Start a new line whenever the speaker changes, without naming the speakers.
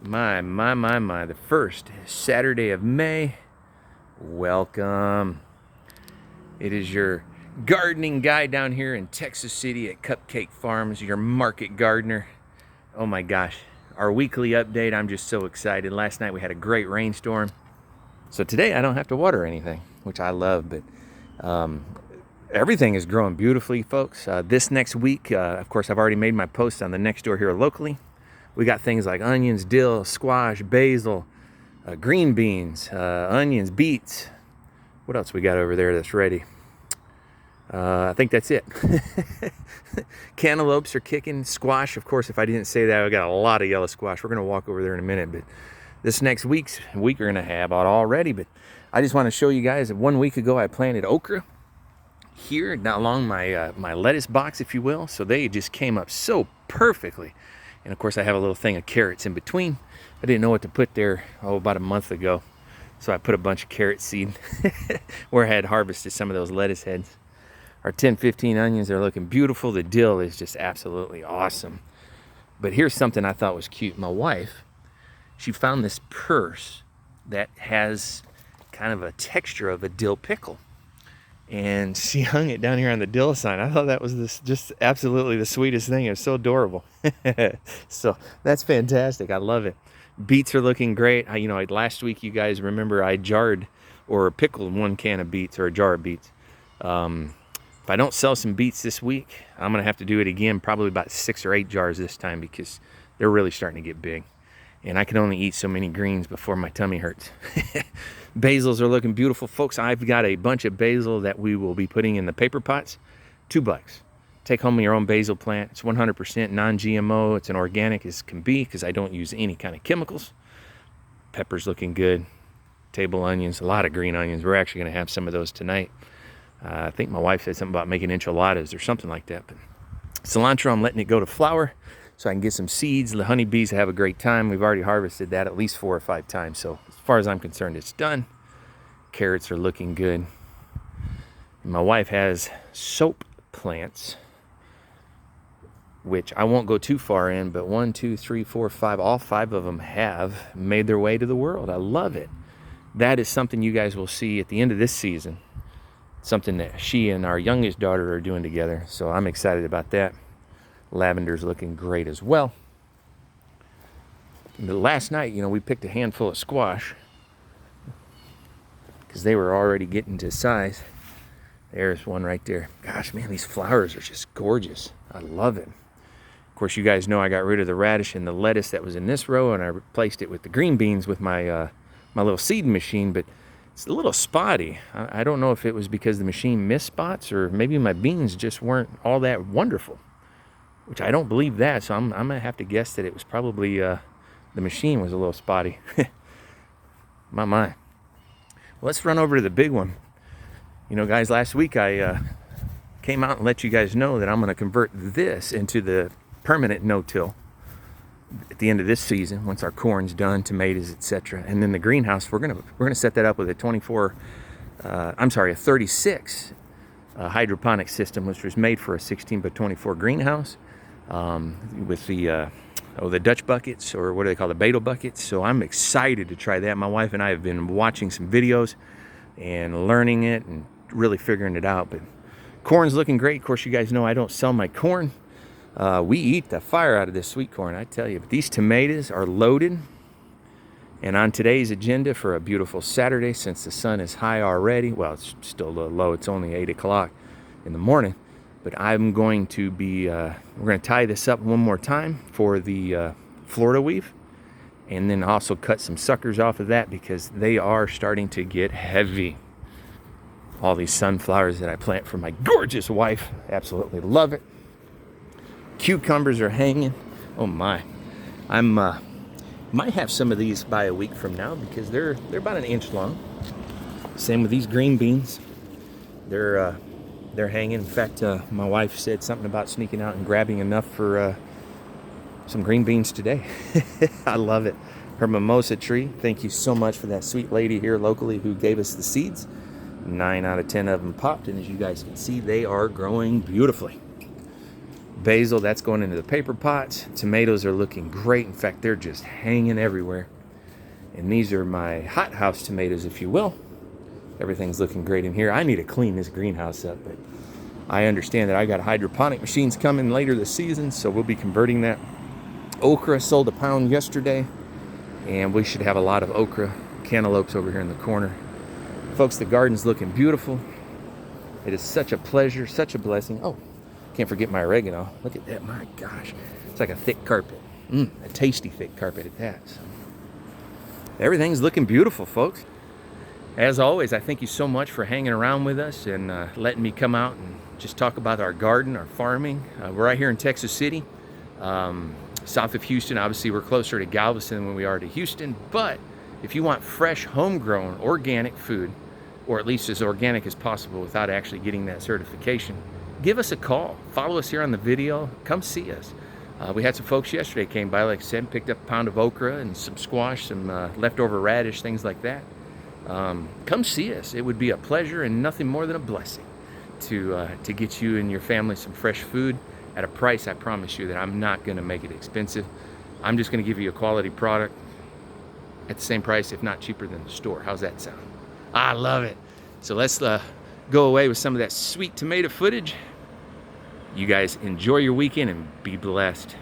My. The first Saturday of May. Welcome. It is your gardening guy down here in Texas City at Cupcake Farms, your market gardener. Oh my gosh. Our weekly update. I'm just so excited. Last night we had a great rainstorm. So today I don't have to water anything, which I love, but everything is growing beautifully, folks. This next week, of course, I've already made my post on the next door here locally. We got things like onions, dill, squash, basil, green beans, onions, beets. What else we got over there that's ready? I think that's it. Cantaloupes are kicking. Squash, of course, if I didn't say that, I got a lot of yellow squash. We're going to walk over there in a minute, but this next week we're going to have out already. But I just want to show you guys that 1 week ago I planted okra here along my lettuce box, if you will. So they just came up so perfectly. And of course I have a little thing of carrots in between. I didn't know what to put there, about a month ago. So I put a bunch of carrot seed where I had harvested some of those lettuce heads. Our 10-15 onions are looking beautiful. The dill is just absolutely awesome. But here's something I thought was cute. My wife, she found this purse that has kind of a texture of a dill pickle. And she hung it down here on the dill sign. I thought that was just absolutely the sweetest thing. It was so adorable. So that's fantastic. I love it. Beets are looking great. Last week, you guys remember I jarred or pickled 1 can of beets, or a jar of beets. If I don't sell some beets this week, I'm going to have to do it again, probably about 6 or 8 jars this time, because they're really starting to get big. And I can only eat so many greens before my tummy hurts. Basils are looking beautiful, folks. I've got a bunch of basil that we will be putting in the paper pots. $2. Take home your own basil plant. It's 100% non-GMO. It's an organic as can be, because I don't use any kind of chemicals. Peppers looking good. Table onions, a lot of green onions. We're actually going to have some of those tonight. I think my wife said something about making enchiladas or something like that. But cilantro, I'm letting it go to flower so I can get some seeds. The honeybees have a great time. We've already harvested that at least 4 or 5 times. So as far as I'm concerned, it's done. Carrots are looking good. And my wife has soap plants, which I won't go too far in, but 1, 2, 3, 4, 5, all 5 of them have made their way to the world. I love it. That is something you guys will see at the end of this season. Something that she and our youngest daughter are doing together. So I'm excited about that. Lavender's looking great as well. But last night, we picked a handful of squash because they were already getting to size. There's one right there. Gosh, man, these flowers are just gorgeous. I love it. Of course, you guys know I got rid of the radish and the lettuce that was in this row, and I replaced it with the green beans with my my little seeding machine, but it's a little spotty. I don't know if it was because the machine missed spots, or maybe my beans just weren't all that wonderful, which I don't believe that, so I'm going to have to guess that it was probably the machine was a little spotty. My. Let's run over to the big one. Guys, last week I came out and let you guys know that I'm going to convert this into the permanent no-till at the end of this season, once our corn's done, tomatoes, etc. And then the greenhouse, we're gonna set that up with a 36 hydroponic system, which was made for a 16 by 24 greenhouse, with the Dutch buckets, or what do they call the Beetle buckets. So I'm excited to try that. My wife and I have been watching some videos and learning it and really figuring it out. But corn's looking great. Of course, you guys know I don't sell my corn. We eat the fire out of this sweet corn, I tell you. But these tomatoes are loaded. And on today's agenda for a beautiful Saturday, since the sun is high already, well, it's still a little low. It's only 8 o'clock in the morning. But I'm going to be, we're going to tie this up one more time for the Florida weave. And then also cut some suckers off of that, because they are starting to get heavy. All these sunflowers that I plant for my gorgeous wife. Absolutely love it. Cucumbers are hanging. Oh my. Might have some of these by a week from now, because they're about 1 inch long. Same with these green beans. They're hanging. In fact, my wife said something about sneaking out and grabbing enough for some green beans today. I love it. Her mimosa tree. Thank you so much for that sweet lady here locally who gave us the seeds. 9 out of 10 of them popped, and as you guys can see, they are growing beautifully. Basil, that's going into the paper pots. Tomatoes are looking great. In fact, they're just hanging everywhere. And these are my hothouse tomatoes, if you will. Everything's looking great in here. I need to clean this greenhouse up, but I understand that I got hydroponic machines coming later this season, so we'll be converting that. Okra sold a pound yesterday, and we should have a lot of okra cantaloupes over here in the corner. Folks, the garden's looking beautiful. It is such a pleasure, such a blessing. Oh, can't forget my oregano. Look at that, my gosh. It's like a thick carpet. A tasty thick carpet at that. So, everything's looking beautiful, folks. As always, I thank you so much for hanging around with us and letting me come out and just talk about our garden, our farming. We're right here in Texas City, south of Houston. Obviously, we're closer to Galveston than we are to Houston. But if you want fresh, homegrown, organic food, or at least as organic as possible without actually getting that certification, give us a call. Follow us here on the video. Come see us. We had some folks yesterday came by, like I said, picked up a pound of okra and some squash, some leftover radish, things like that. Come see us. It would be a pleasure and nothing more than a blessing to get you and your family some fresh food at a price I promise you that I'm not going to make it expensive. I'm just going to give you a quality product at the same price, if not cheaper than the store. How's that sound? I love it. So let's go away with some of that sweet tomato footage. You guys enjoy your weekend and be blessed.